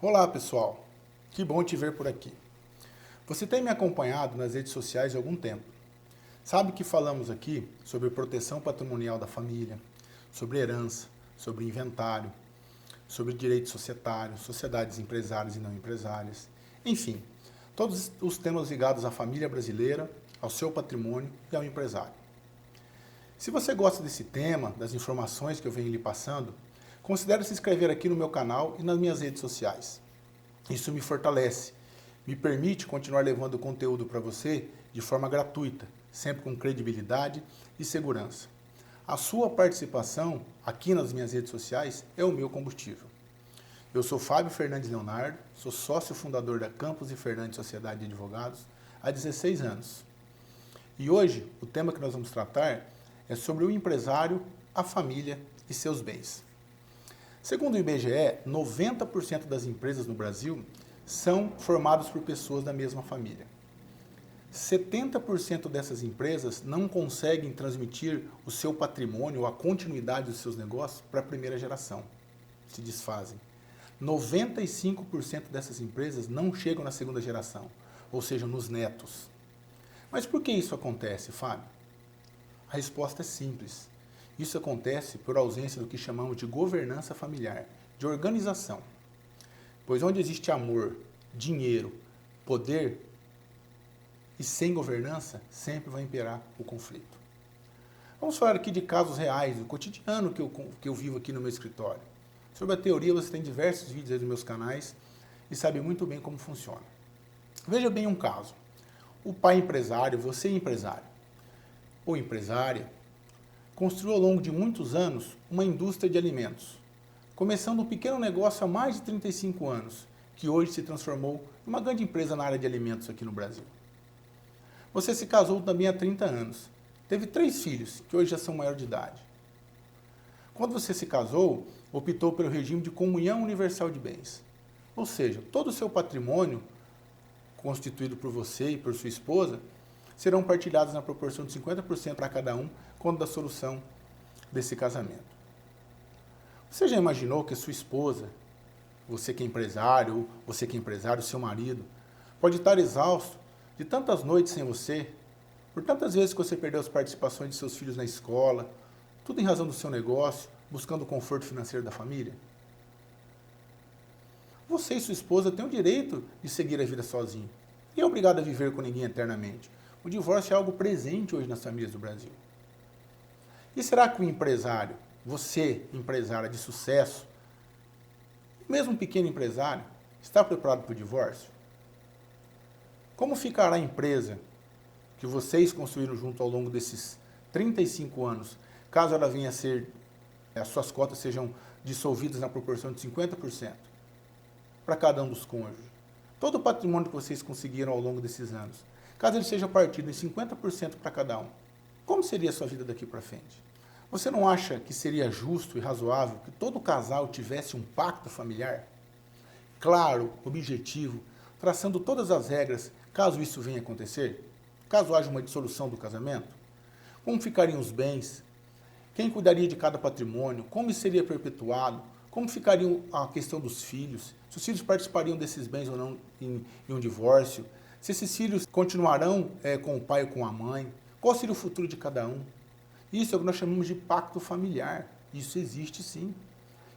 Olá pessoal, que bom te ver por aqui. Você tem me acompanhado nas redes sociais há algum tempo. Sabe que falamos aqui sobre proteção patrimonial da família, sobre herança, sobre inventário, sobre direitos societários, sociedades empresárias e não empresárias, enfim, todos os temas ligados à família brasileira, ao seu patrimônio e ao empresário. Se você gosta desse tema, das informações que eu venho lhe passando, considere se inscrever aqui no meu canal e nas minhas redes sociais. Isso me fortalece, me permite continuar levando conteúdo para você de forma gratuita, sempre com credibilidade e segurança. A sua participação aqui nas minhas redes sociais é o meu combustível. Eu sou Fábio Fernandes Leonardo, sou sócio fundador da Campos e Fernandes Sociedade de Advogados há 16 anos. E hoje o tema que nós vamos tratar é sobre o empresário, a família e seus bens. Segundo o IBGE, 90% das empresas no Brasil são formadas por pessoas da mesma família. 70% dessas empresas não conseguem transmitir o seu patrimônio ou a continuidade dos seus negócios para a primeira geração. Se desfazem. 95% dessas empresas não chegam na segunda geração, ou seja, nos netos. Mas por que isso acontece, Fábio? A resposta é simples. Isso acontece por ausência do que chamamos de governança familiar, de organização. Pois onde existe amor, dinheiro, poder e sem governança, sempre vai imperar o conflito. Vamos falar aqui de casos reais, do cotidiano que eu vivo aqui no meu escritório. Sobre a teoria, você tem diversos vídeos aí nos meus canais e sabe muito bem como funciona. Veja bem um caso. O pai empresário, você empresário, ou empresária, construiu ao longo de muitos anos uma indústria de alimentos, começando um pequeno negócio há mais de 35 anos, que hoje se transformou em uma grande empresa na área de alimentos aqui no Brasil. Você se casou também há 30 anos, teve 3 filhos, que hoje já são maior de idade. Quando você se casou, optou pelo regime de comunhão universal de bens, ou seja, todo o seu patrimônio, constituído por você e por sua esposa, serão partilhados na proporção de 50% para cada um quando da solução desse casamento. Você já imaginou que a sua esposa, você que é empresário, ou você que é empresário, seu marido, pode estar exausto de tantas noites sem você, por tantas vezes que você perdeu as participações de seus filhos na escola, tudo em razão do seu negócio, buscando o conforto financeiro da família? Você e sua esposa têm o direito de seguir a vida sozinho. E é obrigado a viver com ninguém eternamente. O divórcio é algo presente hoje nas famílias do Brasil. E será que o empresário, você, empresária de sucesso, mesmo um pequeno empresário, está preparado para o divórcio? Como ficará a empresa que vocês construíram junto ao longo desses 35 anos, caso ela venha a ser, as suas cotas sejam dissolvidas na proporção de 50% para cada um dos cônjuges? Todo o patrimônio que vocês conseguiram ao longo desses anos, caso ele seja partido em 50% para cada um, como seria a sua vida daqui para frente? Você não acha que seria justo e razoável que todo casal tivesse um pacto familiar? Claro, objetivo, traçando todas as regras, caso isso venha a acontecer? Caso haja uma dissolução do casamento? Como ficariam os bens? Quem cuidaria de cada patrimônio? Como isso seria perpetuado? Como ficaria a questão dos filhos? Se os filhos participariam desses bens ou não em um divórcio? Se esses filhos continuarão com o pai ou com a mãe? Qual seria o futuro de cada um? Isso é o que nós chamamos de pacto familiar. Isso existe sim.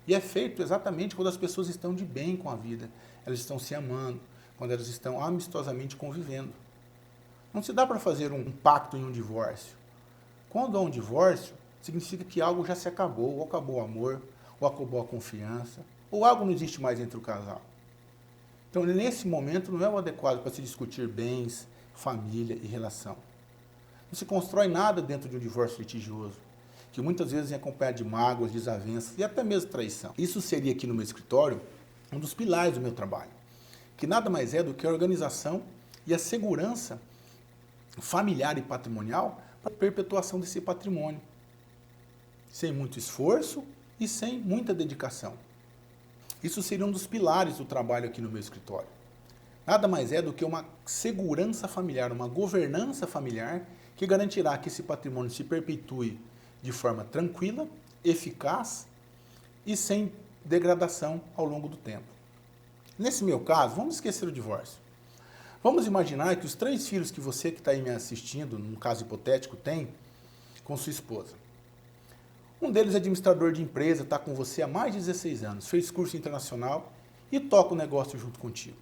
E é feito exatamente quando as pessoas estão de bem com a vida. Elas estão se amando, quando elas estão amistosamente convivendo. Não se dá para fazer um pacto em um divórcio. Quando há um divórcio, significa que algo já se acabou, ou acabou o amor, ou acabou a confiança, ou algo não existe mais entre o casal. Então, nesse momento, não é o adequado para se discutir bens, família e relação. Não se constrói nada dentro de um divórcio litigioso, que muitas vezes é acompanhado de mágoas, desavenças e até mesmo traição. Isso seria aqui no meu escritório um dos pilares do meu trabalho, que nada mais é do que a organização e a segurança familiar e patrimonial para a perpetuação desse patrimônio, sem muito esforço e sem muita dedicação. Isso seria um dos pilares do trabalho aqui no meu escritório. Nada mais é do que uma segurança familiar, uma governança familiar que garantirá que esse patrimônio se perpetue de forma tranquila, eficaz e sem degradação ao longo do tempo. Nesse meu caso, vamos esquecer o divórcio. Vamos imaginar que os 3 filhos que você que está aí me assistindo, num caso hipotético, tem com sua esposa. Um deles é administrador de empresa, está com você há mais de 16 anos, fez curso internacional e toca o negócio junto contigo.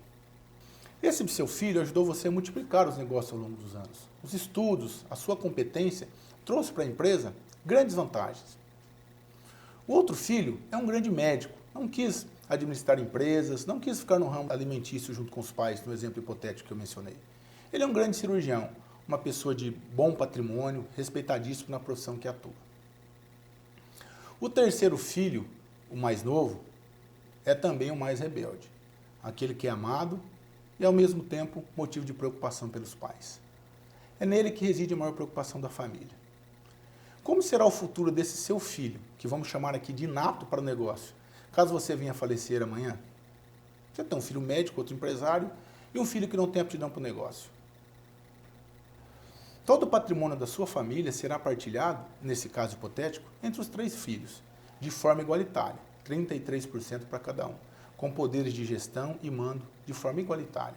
Esse seu filho ajudou você a multiplicar os negócios ao longo dos anos. Os estudos, a sua competência, trouxe para a empresa grandes vantagens. O outro filho é um grande médico, não quis administrar empresas, não quis ficar no ramo alimentício junto com os pais, no exemplo hipotético que eu mencionei. Ele é um grande cirurgião, uma pessoa de bom patrimônio, respeitadíssimo na profissão que atua. O terceiro filho, o mais novo, é também o mais rebelde, aquele que é amado e ao mesmo tempo motivo de preocupação pelos pais. É nele que reside a maior preocupação da família. Como será o futuro desse seu filho, que vamos chamar aqui de inato para o negócio, caso você venha a falecer amanhã? Você tem um filho médico, outro empresário e um filho que não tem aptidão para o negócio. Todo o patrimônio da sua família será partilhado, nesse caso hipotético, entre os 3 filhos, de forma igualitária, 33% para cada um, com poderes de gestão e mando de forma igualitária.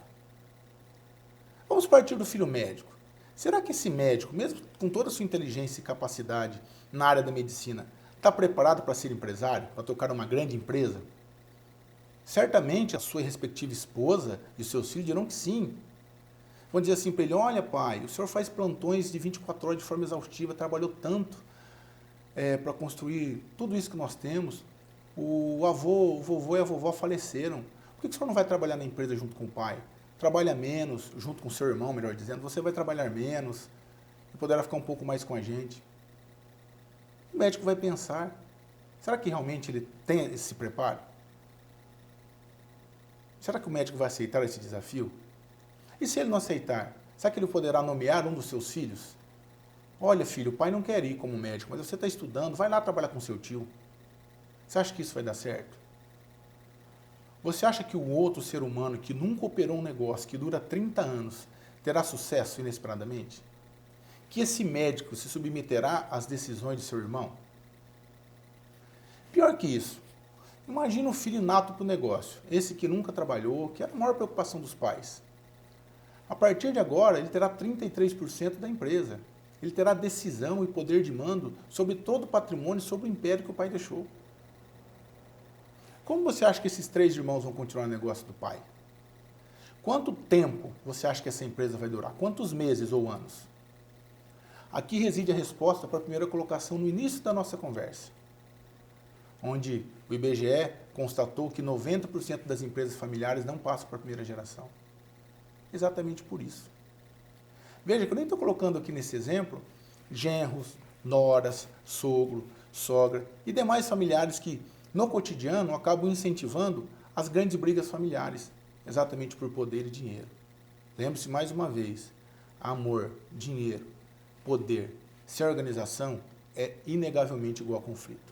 Vamos partir do filho médico. Será que esse médico, mesmo com toda a sua inteligência e capacidade na área da medicina, está preparado para ser empresário, para tocar uma grande empresa? Certamente a sua respectiva esposa e os seus filhos dirão que sim. Vão dizer assim para ele: olha pai, o senhor faz plantões de 24 horas de forma exaustiva, trabalhou tanto para construir tudo isso que nós temos. O avô, o vovô e a vovó faleceram. Por que o senhor não vai trabalhar na empresa junto com o pai? Trabalha menos, junto com o seu irmão, melhor dizendo, você vai trabalhar menos e poderá ficar um pouco mais com a gente. O médico vai pensar, será que realmente ele tem esse preparo? Será que o médico vai aceitar esse desafio? E se ele não aceitar, será que ele poderá nomear um dos seus filhos? Olha filho, o pai não quer ir como médico, mas você está estudando, vai lá trabalhar com seu tio. Você acha que isso vai dar certo? Você acha que o outro ser humano que nunca operou um negócio que dura 30 anos terá sucesso inesperadamente? Que esse médico se submeterá às decisões de seu irmão? Pior que isso, imagina o filho inato para o negócio, esse que nunca trabalhou, que era a maior preocupação dos pais. A partir de agora, ele terá 33% da empresa. Ele terá decisão e poder de mando sobre todo o patrimônio, sobre o império que o pai deixou. Como você acha que esses 3 irmãos vão continuar o negócio do pai? Quanto tempo você acha que essa empresa vai durar? Quantos meses ou anos? Aqui reside a resposta para a primeira colocação no início da nossa conversa, onde o IBGE constatou que 90% das empresas familiares não passam para a primeira geração. Exatamente por isso. Veja que eu nem estou colocando aqui nesse exemplo genros, noras, sogro, sogra e demais familiares que, no cotidiano, acabam incentivando as grandes brigas familiares, exatamente por poder e dinheiro. Lembre-se mais uma vez, amor, dinheiro, poder, sem organização é inegavelmente igual a conflito.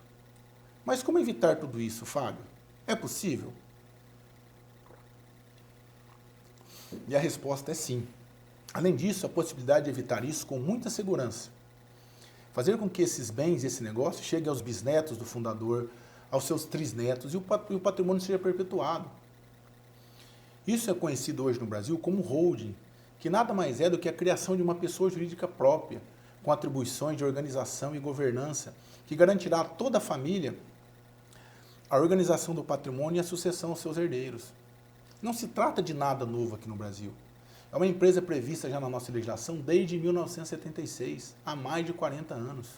Mas como evitar tudo isso, Fábio? É possível? E a resposta é sim. Além disso, a possibilidade de evitar isso com muita segurança. Fazer com que esses bens, esse negócio, cheguem aos bisnetos do fundador, aos seus trisnetos e o patrimônio seja perpetuado. Isso é conhecido hoje no Brasil como holding, que nada mais é do que a criação de uma pessoa jurídica própria, com atribuições de organização e governança, que garantirá a toda a família a organização do patrimônio e a sucessão aos seus herdeiros. Não se trata de nada novo aqui no Brasil. É uma empresa prevista já na nossa legislação desde 1976, há mais de 40 anos.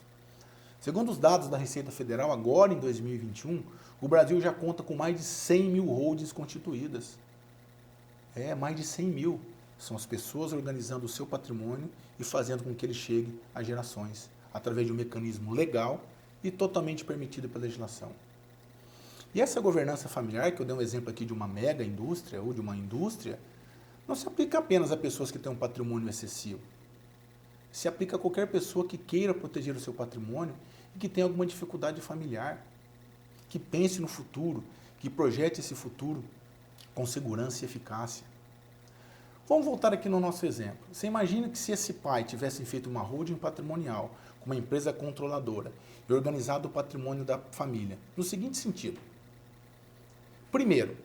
Segundo os dados da Receita Federal, agora em 2021, o Brasil já conta com mais de 100 mil holdings constituídas. Mais de 100 mil. São as pessoas organizando o seu patrimônio e fazendo com que ele chegue às gerações, através de um mecanismo legal e totalmente permitido pela legislação. E essa governança familiar, que eu dei um exemplo aqui de uma mega indústria ou de uma indústria, não se aplica apenas a pessoas que têm um patrimônio excessivo. Se aplica a qualquer pessoa que queira proteger o seu patrimônio e que tenha alguma dificuldade familiar, que pense no futuro, que projete esse futuro com segurança e eficácia. Vamos voltar aqui no nosso exemplo. Você imagina que se esse pai tivesse feito uma holding patrimonial, com uma empresa controladora, e organizado o patrimônio da família, no seguinte sentido. Primeiro,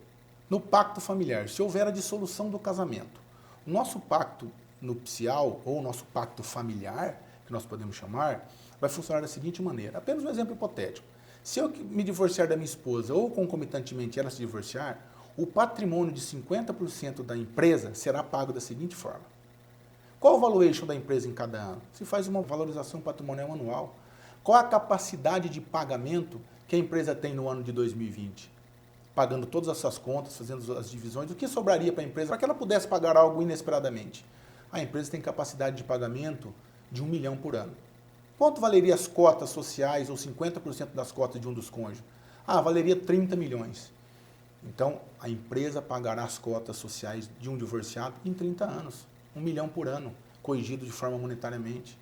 No pacto familiar, se houver a dissolução do casamento, o nosso pacto nupcial ou o nosso pacto familiar, que nós podemos chamar, vai funcionar da seguinte maneira. Apenas um exemplo hipotético. Se eu me divorciar da minha esposa ou concomitantemente ela se divorciar, o patrimônio de 50% da empresa será pago da seguinte forma. Qual o valuation da empresa em cada ano? Se faz uma valorização patrimonial anual. Qual a capacidade de pagamento que a empresa tem no ano de 2020? Pagando todas as suas contas, fazendo as divisões, o que sobraria para a empresa para que ela pudesse pagar algo inesperadamente? A empresa tem capacidade de pagamento de 1 milhão por ano. Quanto valeria as cotas sociais ou 50% das cotas de um dos cônjuges? Valeria 30 milhões. Então, a empresa pagará as cotas sociais de um divorciado em 30 anos. 1 milhão por ano, corrigido de forma monetariamente.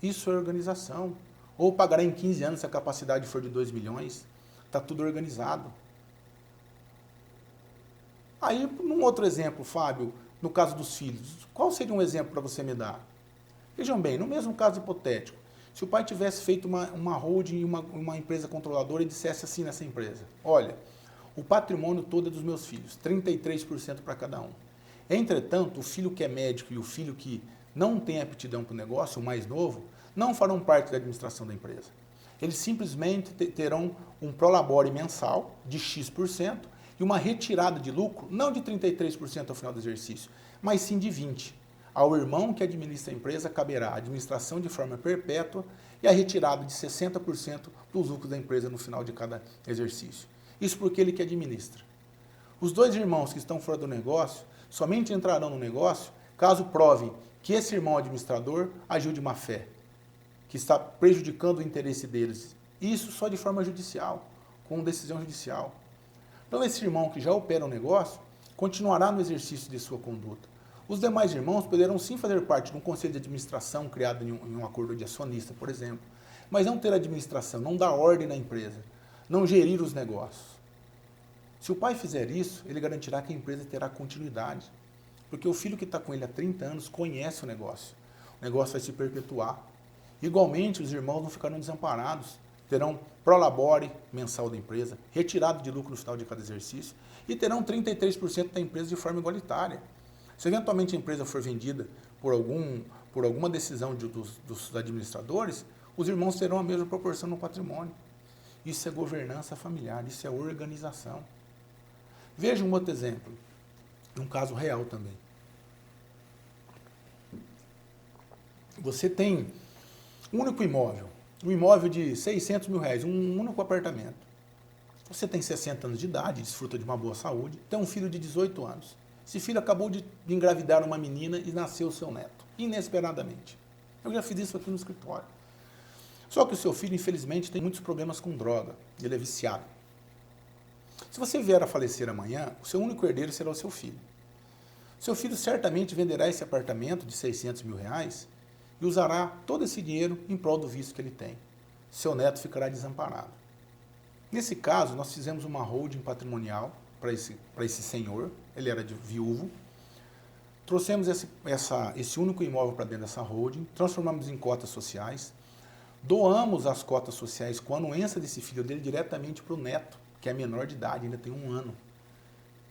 Isso é organização. Ou pagará em 15 anos se a capacidade for de 2 milhões. Está tudo organizado. Aí, num outro exemplo, Fábio, no caso dos filhos, qual seria um exemplo para você me dar? Vejam bem, no mesmo caso hipotético, se o pai tivesse feito uma holding, uma empresa controladora e dissesse assim nessa empresa, olha, o patrimônio todo é dos meus filhos, 33% para cada um. Entretanto, o filho que é médico e o filho que não tem aptidão para o negócio, o mais novo, não farão parte da administração da empresa. Eles simplesmente terão um prolabore mensal de X% e uma retirada de lucro, não de 33% ao final do exercício, mas sim de 20%. Ao irmão que administra a empresa caberá a administração de forma perpétua e a retirada de 60% dos lucros da empresa no final de cada exercício. Isso porque ele que administra. Os dois irmãos que estão fora do negócio somente entrarão no negócio caso provem que esse irmão administrador agiu de má fé, que está prejudicando o interesse deles. Isso só de forma judicial, com decisão judicial. Então esse irmão que já opera o negócio continuará no exercício de sua conduta. Os demais irmãos poderão sim fazer parte de um conselho de administração criado em um acordo de acionista, por exemplo, mas não ter administração, não dar ordem na empresa, não gerir os negócios. Se o pai fizer isso, ele garantirá que a empresa terá continuidade, porque o filho que está com ele há 30 anos conhece o negócio vai se perpetuar. Igualmente, os irmãos não ficarão desamparados, terão prolabore mensal da empresa, retirado de lucro no final de cada exercício, e terão 33% da empresa de forma igualitária. Se eventualmente a empresa for vendida por alguma decisão dos administradores, os irmãos terão a mesma proporção no patrimônio. Isso é governança familiar, isso é organização. Veja um outro exemplo, um caso real também. Você tem um único imóvel, um imóvel de 600 mil reais, um único apartamento. Você tem 60 anos de idade, desfruta de uma boa saúde, tem um filho de 18 anos. Esse filho acabou de engravidar uma menina e nasceu o seu neto, inesperadamente. Eu já fiz isso aqui no escritório. Só que o seu filho, infelizmente, tem muitos problemas com droga. Ele é viciado. Se você vier a falecer amanhã, o seu único herdeiro será o seu filho. Seu filho certamente venderá esse apartamento de 600 mil reais e usará todo esse dinheiro em prol do vício que ele tem. Seu neto ficará desamparado. Nesse caso, nós fizemos uma holding patrimonial para esse senhor, ele era viúvo, trouxemos esse único imóvel para dentro dessa holding, transformamos em cotas sociais, doamos as cotas sociais com a anuência desse filho dele diretamente para o neto, que é menor de idade, ainda tem 1 ano,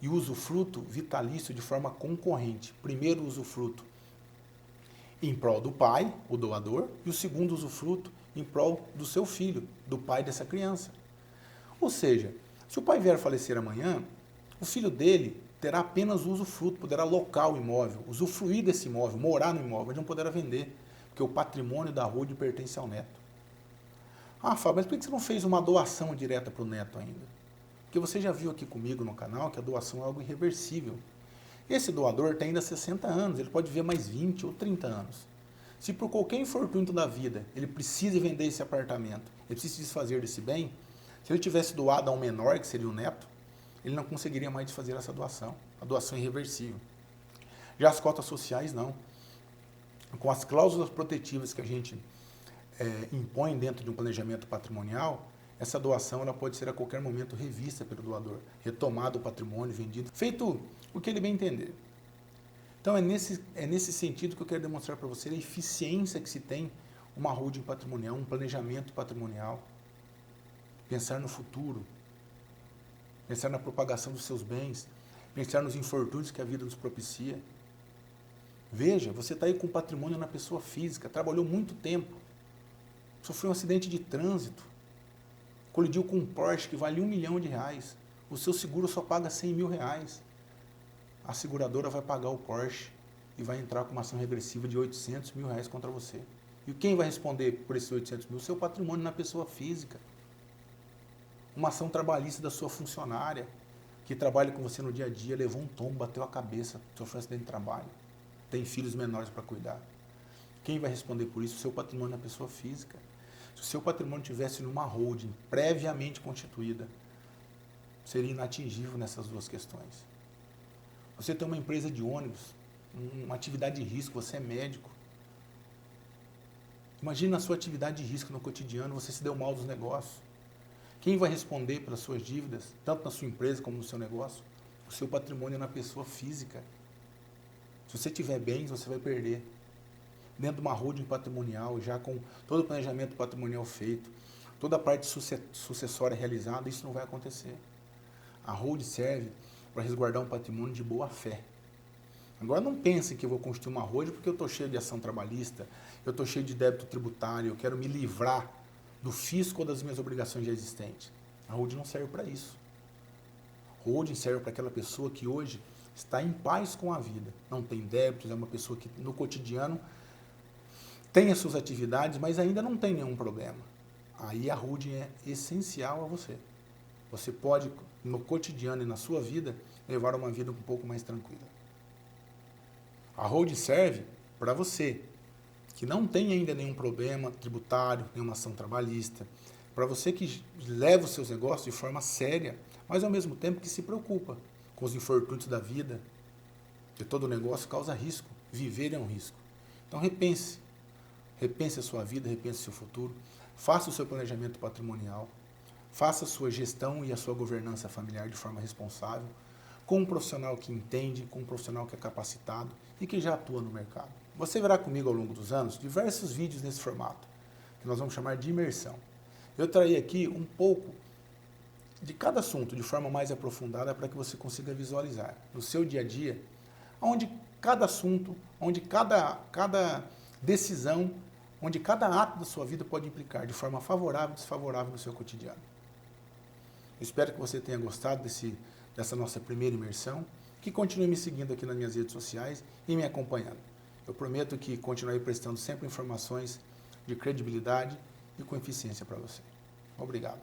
e usufruto vitalício de forma concorrente. Primeiro usufruto em prol do pai, o doador, e o segundo usufruto em prol do seu filho, do pai dessa criança. Ou seja, se o pai vier a falecer amanhã, o filho dele terá apenas o usufruto, poderá alocar o imóvel, usufruir desse imóvel, morar no imóvel, mas não poderá vender, porque o patrimônio da holding pertence ao neto. Fábio, mas por que você não fez uma doação direta para o neto ainda? Porque você já viu aqui comigo no canal que a doação é algo irreversível. Esse doador tem ainda 60 anos, ele pode viver mais 20 ou 30 anos. Se por qualquer infortúnio da vida ele precisa vender esse apartamento, ele precisa se desfazer desse bem, se ele tivesse doado a um menor, que seria o neto, ele não conseguiria mais fazer essa doação. A doação é irreversível. Já as cotas sociais, não. Com as cláusulas protetivas que a gente impõe dentro de um planejamento patrimonial, essa doação ela pode ser a qualquer momento revista pelo doador, retomado o patrimônio, vendido, feito o que ele bem entender. Então é nesse sentido que eu quero demonstrar para você a eficiência que se tem uma holding patrimonial, um planejamento patrimonial, pensar no futuro. pensar na propagação dos seus bens, pensar nos infortúnios que a vida nos propicia. Veja, você está aí com patrimônio na pessoa física, trabalhou muito tempo, sofreu um acidente de trânsito, colidiu com um Porsche que vale R$1 milhão, o seu seguro só paga R$100 mil. A seguradora vai pagar o Porsche e vai entrar com uma ação regressiva de R$800 mil contra você. E quem vai responder por esses 800 mil? O seu patrimônio na pessoa física. Uma ação trabalhista da sua funcionária, que trabalha com você no dia a dia, levou um tombo, bateu a cabeça, sofreu um acidente de trabalho, tem filhos menores para cuidar. Quem vai responder por isso? O seu patrimônio na pessoa física. Se o seu patrimônio tivesse numa holding previamente constituída, seria inatingível nessas duas questões. Você tem uma empresa de ônibus, uma atividade de risco, você é médico. Imagine na sua atividade de risco no cotidiano, você se deu mal dos negócios. Quem vai responder pelas suas dívidas, tanto na sua empresa como no seu negócio? O seu patrimônio na pessoa física. Se você tiver bens, você vai perder. Dentro de uma holding patrimonial, já com todo o planejamento patrimonial feito, toda a parte sucessória realizada, isso não vai acontecer. A holding serve para resguardar um patrimônio de boa fé. Agora não pensem que eu vou construir uma holding porque eu estou cheio de ação trabalhista, eu estou cheio de débito tributário, eu quero me livrar do fisco ou das minhas obrigações já existentes. A holding não serve para isso. A holding serve para aquela pessoa que hoje está em paz com a vida, não tem débitos, é uma pessoa que no cotidiano tem as suas atividades, mas ainda não tem nenhum problema. Aí a holding é essencial a você. Você pode, no cotidiano e na sua vida, levar uma vida um pouco mais tranquila. A holding serve para você, que não tem ainda nenhum problema tributário, nenhuma ação trabalhista, para você que leva os seus negócios de forma séria, mas ao mesmo tempo que se preocupa com os infortúnios da vida, que todo negócio causa risco, viver é um risco. Então repense a sua vida, repense o seu futuro, faça o seu planejamento patrimonial, faça a sua gestão e a sua governança familiar de forma responsável, com um profissional que entende, com um profissional que é capacitado e que já atua no mercado. Você verá comigo ao longo dos anos diversos vídeos nesse formato, que nós vamos chamar de imersão. Eu trarei aqui um pouco de cada assunto de forma mais aprofundada para que você consiga visualizar no seu dia a dia, onde cada assunto, onde cada decisão, onde cada ato da sua vida pode implicar de forma favorável e desfavorável no seu cotidiano. Eu espero que você tenha gostado dessa nossa primeira imersão, que continue me seguindo aqui nas minhas redes sociais e me acompanhando. Eu prometo que continuarei prestando sempre informações de credibilidade e com eficiência para você. Obrigado.